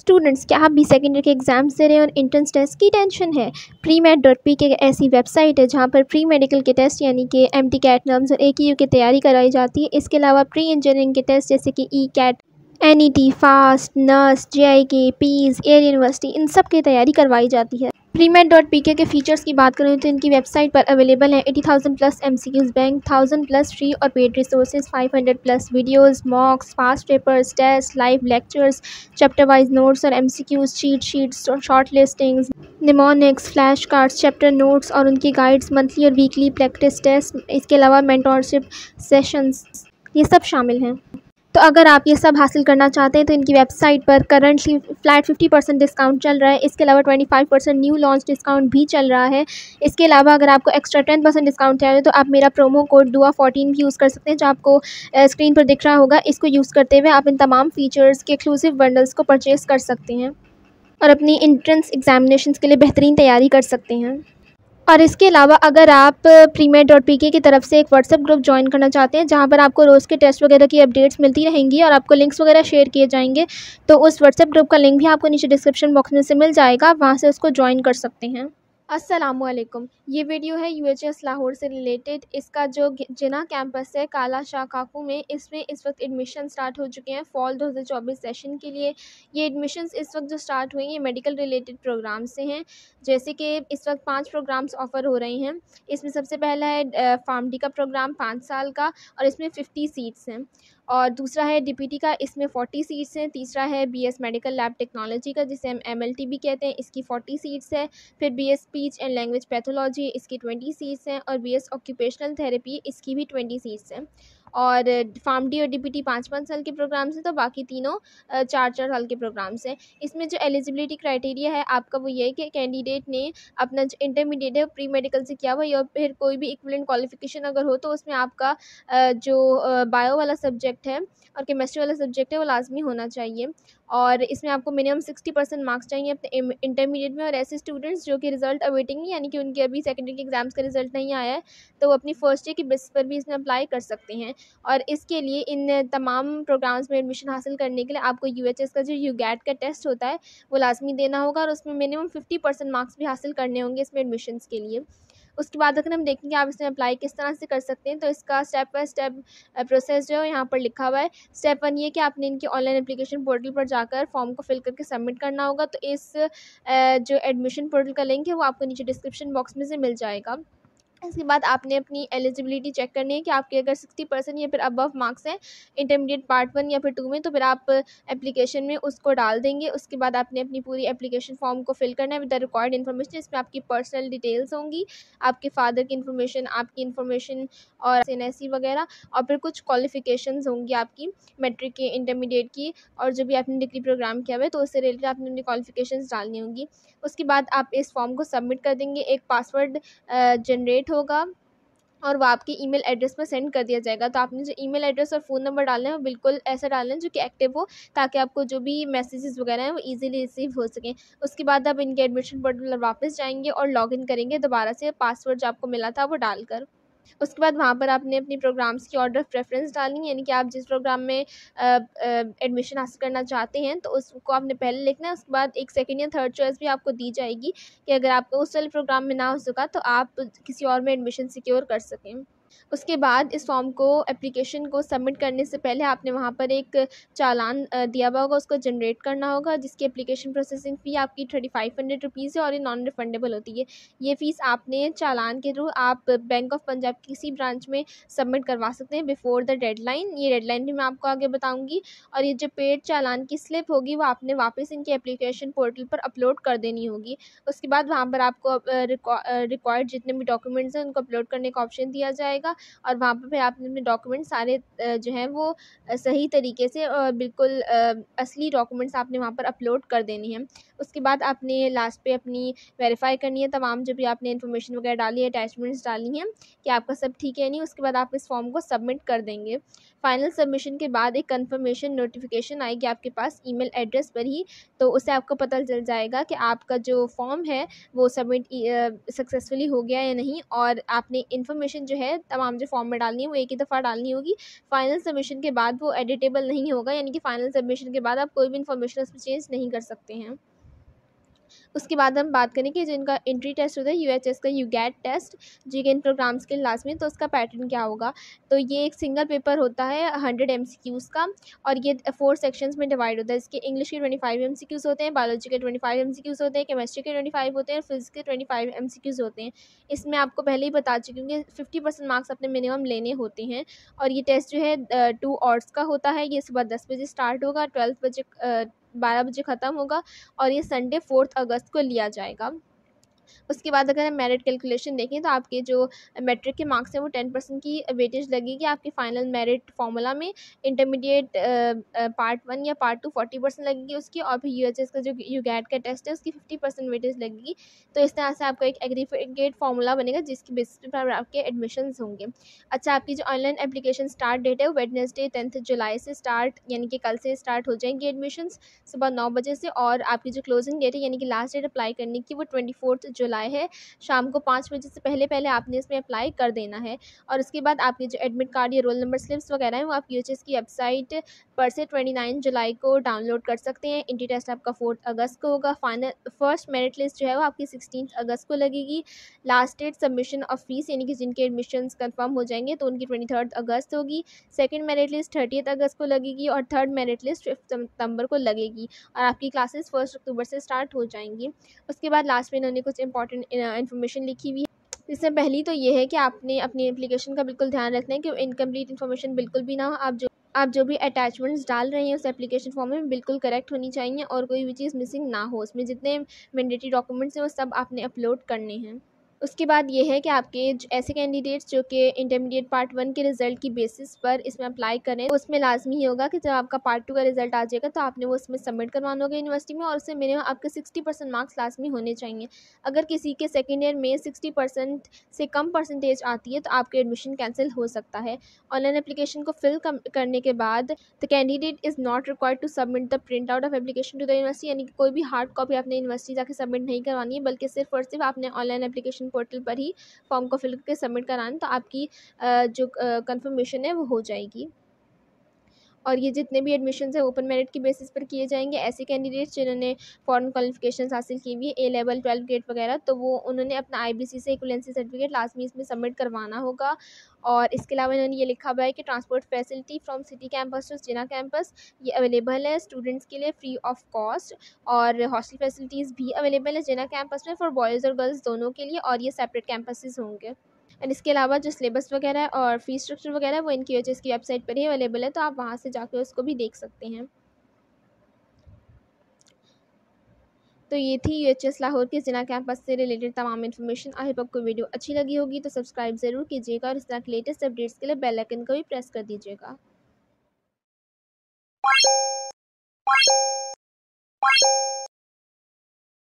Students, क्या आप भी सेकेंड ईयर के एग्जाम्स दे रहे हैं और एंट्रेंस टेस्ट की टेंशन है? Premed.pk एक ऐसी वेबसाइट है जहां पर प्री मेडिकल के टेस्ट यानी कि MT-CAT नर्म्स और AQU की तैयारी कराई जाती है। इसके अलावा प्री इंजीनियरिंग के टेस्ट जैसे कि E-CAT, NET, fast, nurse, JIK, पीज, एयर यूनिवर्सिटी, इन सब की तैयारी करवाई जाती है। Premed.pk के फीचर्स की बात करें तो इनकी वेबसाइट पर अवेलेबल है 80,000 plus MCQs bank, 1000 plus free और paid resources, 500 plus videos, mocks, past papers, test, live lectures, chapter wise notes और MCQs, cheat sheets, short listings, mnemonics, flash cards, chapter notes और उनकी गाइड्स, मंथली और weekly practice test, इसके अलावा mentorship sessions, ये सब शामिल हैं। तो अगर आप ये सब हासिल करना चाहते हैं तो इनकी वेबसाइट पर करंटली फ्लैट 50% डिस्काउंट चल रहा है। इसके अलावा 25% न्यू लॉन्च डिस्काउंट भी चल रहा है। इसके अलावा अगर आपको एक्स्ट्रा 10% डिस्काउंट चाहिए तो आप मेरा प्रोमो कोड DUA14 भी यूज़ कर सकते हैं, जो आपको स्क्रीन पर दिख रहा होगा। इसको यूज़ करते हुए आप इन तमाम फीचर्स के एक्सक्लूसिव बंडल्स को परचेज़ कर सकते हैं और अपनी एंट्रेंस एग्जामिनेशंस के लिए बेहतरीन तैयारी कर सकते हैं। और इसके अलावा अगर आप Premed.pk की तरफ से एक व्हाट्सएप ग्रुप ज्वाइन करना चाहते हैं जहां पर आपको रोज़ के टेस्ट वगैरह की अपडेट्स मिलती रहेंगी और आपको लिंक्स वगैरह शेयर किए जाएंगे, तो उस व्हाट्सएप ग्रुप का लिंक भी आपको नीचे डिस्क्रिप्शन बॉक्स में से मिल जाएगा, वहां से उसको ज्वाइन कर सकते हैं। अस्सलामुअलैकुम, ये वीडियो है UHS लाहौर से रिलेटेड। इसका जो जिना कैंपस है काला शाह काकू में, इसमें इस वक्त एडमिशन स्टार्ट हो चुके हैं फॉल 2024 सेशन के लिए। ये एडमिशन्स इस वक्त जो स्टार्ट हुए हैं ये मेडिकल रिलेटेड प्रोग्राम से हैं, जैसे कि इस वक्त 5 प्रोग्राम्स ऑफ़र हो रहे हैं। इसमें सबसे पहला है फार्मडी का प्रोग्राम 5 साल का और इसमें 50 सीट्स हैं, और दूसरा है DPT का, इसमें 40 सीट्स हैं। तीसरा है BS मेडिकल लैब टेक्नोलॉजी का, जिसे हम MLT भी कहते हैं, इसकी 40 सीट्स है। फिर BS speech and language pathology, इसकी 20 सीट्स हैं, और BS ऑक्यूपेशनल थेरेपी, इसकी भी 20 सीट्स हैं। और फार्मडी और DPT 5-5 साल के प्रोग्राम्स हैं, तो बाकी तीनों 4-4 साल के प्रोग्राम्स हैं। इसमें जो एलिजिबिलिटी क्राइटेरिया है आपका वो ये है कि कैंडिडेट ने अपना जो इंटरमीडिएट है प्री मेडिकल से किया हुआ, या फिर कोई भी इक्विवेलेंट क्वालिफिकेशन अगर हो तो उसमें आपका जो बायो वाला सब्जेक्ट है और केमिस्ट्री वाला सब्जेक्ट है वो लाजमी होना चाहिए। और इसमें आपको मिनिमम 60% मार्क्स चाहिए अपने इंटरमीडिएट में। और ऐसे स्टूडेंट्स जो कि रिज़ल्ट अवेटिंग, यानी कि उनके अभी सेकेंडरी के एग्ज़ाम्स का रिज़ल्ट नहीं आया है, तो वो अपनी फर्स्ट ईयर की बेसिस पर भी इसमें अप्लाई कर सकते हैं। और इसके लिए इन तमाम प्रोग्राम्स में एडमिशन हासिल करने के लिए आपको UHS का जो UGAT का टेस्ट होता है वो लाजमी देना होगा, और उसमें मिनिमम 50% मार्क्स भी हासिल करने होंगे इसमें एडमिशन्स के लिए। उसके बाद अगर हम देखेंगे आप इसमें अप्लाई किस तरह से कर सकते हैं, तो इसका स्टेप बाय स्टेप प्रोसेस जो है यहाँ पर लिखा हुआ है। स्टेप 1 ये कि आपने इनके ऑनलाइन एप्लीकेशन पोर्टल पर जाकर फॉर्म को फिल करके सबमिट करना होगा। तो इस जो एडमिशन पोर्टल का लिंक है वो आपको नीचे डिस्क्रिप्शन बॉक्स में से मिल जाएगा। इसके बाद आपने अपनी एलिजिबिलिटी चेक करनी है कि आपके अगर 60% या फिर अबव मार्क्स हैं इंटरमीडिएट पार्ट 1 या फिर 2 में, तो फिर आप एप्लीकेशन में उसको डाल देंगे। उसके बाद आपने अपनी पूरी एप्लीकेशन फॉर्म को फिल करना है विद द रिक्वायर्ड इन्फॉर्मेशन। इसमें आपकी पर्सनल डिटेल्स होंगी, आपके फादर की इन्फॉर्मेशन, आपकी इन्फॉर्मेशन और NSC वगैरह, और फिर कुछ क्वालिफिकेशंस होंगी आपकी मैट्रिक की, इंटरमीडिएट की, और जो भी आपने डिग्री प्रोग्राम किया हुआ है तो उससे रिलेटेड आपने अपनी क्वालिफिकेशंस डालनी होंगी। उसके बाद आप इस फॉर्म को सबमिट कर देंगे, एक पासवर्ड जनरेट होगा और वो आपकी ईमेल एड्रेस पर सेंड कर दिया जाएगा। तो आपने जो ईमेल एड्रेस और फ़ोन नंबर डालना है वो बिल्कुल ऐसा डालना है जो कि एक्टिव हो, ताकि आपको जो भी मैसेजेस वगैरह हैं वो इजीली रिसीव हो सकें। उसके बाद आप इनके एडमिशन पोर्टल पर वापस जाएंगे और लॉगिन करेंगे दोबारा से पासवर्ड जो आपको मिला था वो डालकर। उसके बाद वहाँ पर आपने अपनी प्रोग्राम्स की ऑर्डर ऑफ प्रेफरेंस डालनी है, यानी कि आप जिस प्रोग्राम में एडमिशन हासिल करना चाहते हैं तो उसको आपने पहले लिखना है। उसके बाद एक सेकंड या थर्ड चॉइस भी आपको दी जाएगी कि अगर आपको उस वाले प्रोग्राम में ना हो सका तो आप किसी और में एडमिशन सिक्योर कर सकें। उसके बाद इस फॉर्म को एप्लीकेशन को सबमिट करने से पहले आपने वहाँ पर एक चालान दिया हुआ होगा, उसको जनरेट करना होगा, जिसकी एप्लीकेशन प्रोसेसिंग फ़ी आपकी 3500 रुपीज़ है और ये नॉन रिफंडेबल होती है। ये फ़ीस आपने चालान के थ्रू आप बैंक ऑफ पंजाब की किसी ब्रांच में सबमिट करवा सकते हैं बिफोर द डेडलाइन। ये डेडलाइन भी मैं आपको आगे बताऊँगी। और ये जो पेड चालान की स्लिप होगी वो आपने वापस इनके एप्लीकेशन पोर्टल पर अपलोड कर देनी होगी। उसके बाद वहाँ पर आपको रिक्वायर्ड जितने भी डॉक्यूमेंट्स हैं उनको अपलोड करने का ऑप्शन दिया जाएगा, और वहाँ पर फिर आपने अपने डॉक्यूमेंट सारे जो हैं वो सही तरीके से बिल्कुल असली डॉक्यूमेंट्स आपने वहाँ पर अपलोड कर देनी है। उसके बाद आपने लास्ट पे अपनी वेरीफाई करनी है तमाम जो भी आपने इन्फॉर्मेशन वगैरह डाली है, अटैचमेंट्स डाली हैं कि आपका सब ठीक है नहीं। उसके बाद आप इस फॉर्म को सबमिट कर देंगे। फाइनल सबमिशन के बाद एक कंफर्मेशन नोटिफिकेशन आएगी आपके पास ईमेल एड्रेस पर ही, तो उससे आपको पता चल जाएगा कि आपका जो फॉर्म है वो सबमिट सक्सेसफुली हो गया या नहीं। और आपने इन्फॉर्मेशन जो है तमाम जो फॉर्म में डालनी है वो एक ही दफ़ा डालनी होगी। फाइनल सबमिशन के बाद वो एडिटेबल नहीं होगा, यानी कि फाइनल सबमिशन के बाद आप कोई भी इन्फॉर्मेशन उसमें चेंज नहीं कर सकते हैं। उसके बाद हम बात करें कि जो इनका एंट्री टेस्ट होता है यूएचएस का यूगैट टेस्ट जी के इन प्रोग्राम्स के लास्ट में, तो उसका पैटर्न क्या होगा। तो ये एक सिंगल पेपर होता है 100 MCQs का, और ये 4 सेक्शंस में डिवाइड होता है। इसके इंग्लिश के 25 MCQs होते हैं, बायोलॉजी के 25 MCQs होते हैं, केमिस्ट्री के 25 होते हैं, फिजिक्स के 25 MCQs होते हैं। इसमें आपको पहले ही बता चुकी हूँ कि 50% मार्क्स अपने मिनिमम लेने होते हैं। और ये टेस्ट जो है 2 आवर्स का होता है। ये सुबह 10 बजे स्टार्ट होगा, 12 बजे ख़त्म होगा, और ये संडे 4 अगस्त को लिया जाएगा। उसके बाद अगर हम मेरिट कैलकुलेशन देखें तो आपके जो मैट्रिक के मार्क्स हैं वो 10% की वेटेज लगेगी आपके फाइनल मेरिट फार्मूला में। इंटरमीडिएट पार्ट 1 या पार्ट 2 40% लगेगी उसकी, और फिर यूएचएस का जो यूगैट का टेस्ट है उसकी 50% वेटेज लगेगी। तो इस तरह से आपका एक एग्रीगेट फार्मूला बनेगा जिसकी बेसिस पर आपके एडमिशन्स होंगे। अच्छा, आपकी जो ऑनलाइन एप्लीकेशन स्टार्ट डेट है वो वेडनेसडे 10 जुलाई से स्टार्ट, यानी कि कल से स्टार्ट हो जाएंगी एडमिशन्स सुबह 9 बजे से। और आपकी जो क्लोजिंग डेट है यानी कि लास्ट डेट अप्लाई करने की वो 24 जुलाई है। शाम को 5 बजे से पहले पहले आपने इसमें अप्लाई कर देना है। और उसके बाद आपके जो एडमिट कार्ड या रोल नंबर स्लिप्स वगैरह हैं वो आप यूएचएस की वेबसाइट पर से 29 जुलाई को डाउनलोड कर सकते हैं। इंट्री टेस्ट आपका 4 अगस्त को होगा। फाइनल फर्स्ट मेरिट लिस्ट जो है वो आपकी 16 अगस्त को लगेगी। Last date submission of fees यानी कि जिनके एडमिशन्स कंफर्म हो जाएंगे तो उनकी 23 अगस्त होगी। सेकंड मेरिट लिस्ट 30 अगस्त को लगेगी, और थर्ड मेरिट लिस्ट 5 सितंबर को लगेगी। और आपकी क्लासेस 1 अक्टूबर से स्टार्ट हो जाएंगी। उसके बाद लास्ट में इन्होंने कुछ इंपॉर्टेंट इन्फॉर्मेशन लिखी हुई है। इसमें पहली तो ये है कि आपने अपनी एप्लीकेशन का बिल्कुल ध्यान रखना है कि इनकम्प्लीट इन्फॉर्मेशन बिल्कुल भी ना हो। आप जो भी अटैचमेंट्स डाल रहे हैं उस एप्लीकेशन फॉर्म में बिल्कुल करेक्ट होनी चाहिए, और कोई भी चीज़ मिसिंग ना हो। उसमें जितने मैंडेटरी डॉक्यूमेंट्स हैं वो सब आपने अपलोड करने हैं। उसके बाद ये है कि आपके ऐसे कैंडिडेट्स जो कि इंटरमीडिएट पार्ट 1 के रिज़ल्ट की बेसिस पर इसमें अप्लाई करें, तो उसमें लाजमी ही होगा कि जब आपका पार्ट 2 का रिज़ल्ट आ जाएगा तो आपने वो उसमें सबमिट करवाना होगा यूनिवर्सिटी में, और उससे मिनिमम आपके 60% मार्क्स लाजमी होने चाहिए। अगर किसी के सेकेंड ईयर में 60% से कम परसेंटेज आती है तो आपके एडमिशन कैंसिल हो सकता है। ऑनलाइन एप्लीकेशन को फिल करने के बाद the candidate is not required to submit the print out of application to the university, यानी कि कोई भी हार्ड कॉपी आपने यूनिवर्सिटी जाकर सबमिट नहीं करवानी है, बल्कि सिर्फ और सिर्फ आपने ऑनलाइन एप्लीकेशन पोर्टल पर ही फॉर्म को फिल करके सबमिट कराना, तो आपकी जो कंफर्मेशन है वो हो जाएगी। और ये जितने भी एडमिशन्स हैं ओपन मेरिट की बेसिस पर किए जाएंगे। ऐसे कैंडिडेट्स जिन्होंने फॉरेन क्वालिफिकेशंस हासिल की हुई है, ए लेवल 12 ग्रेड वगैरह, तो वो उन्होंने अपना आईबीसी से इक्विवेलेंसी सर्टिफिकेट लाजमी इसमें सबमिट करवाना होगा। और इसके अलावा इन्होंने ये लिखा हुआ है कि transport facility from city campus to Jina campus ये अवेलेबल है स्टूडेंट्स के लिए फ्री ऑफ कॉस्ट, और हॉस्टल फैसिलिटीज़ भी अवेलेबल है जिना कैंपस में फॉर बॉयज़ और गर्ल्स दोनों के लिए, और ये सेपरेट कैंपसेस होंगे। एंड इसके अलावा जो सिलेबस वगैरह है और फीस स्ट्रक्चर वगैरह है वो इनकी यूएचएस की वेबसाइट पर ही अवेलेबल है, तो आप वहाँ से जाकर उसको भी देख सकते हैं। तो ये थी यूएचएस लाहौर के जिना कैंपस से रिलेटेड तमाम इन्फॉर्मेशन। आई होप आपको वीडियो अच्छी लगी होगी, तो सब्सक्राइब ज़रूर कीजिएगा, और इस तरह के लेटेस्ट अपडेट्स के लिए बेल आइकन को भी प्रेस कर दीजिएगा।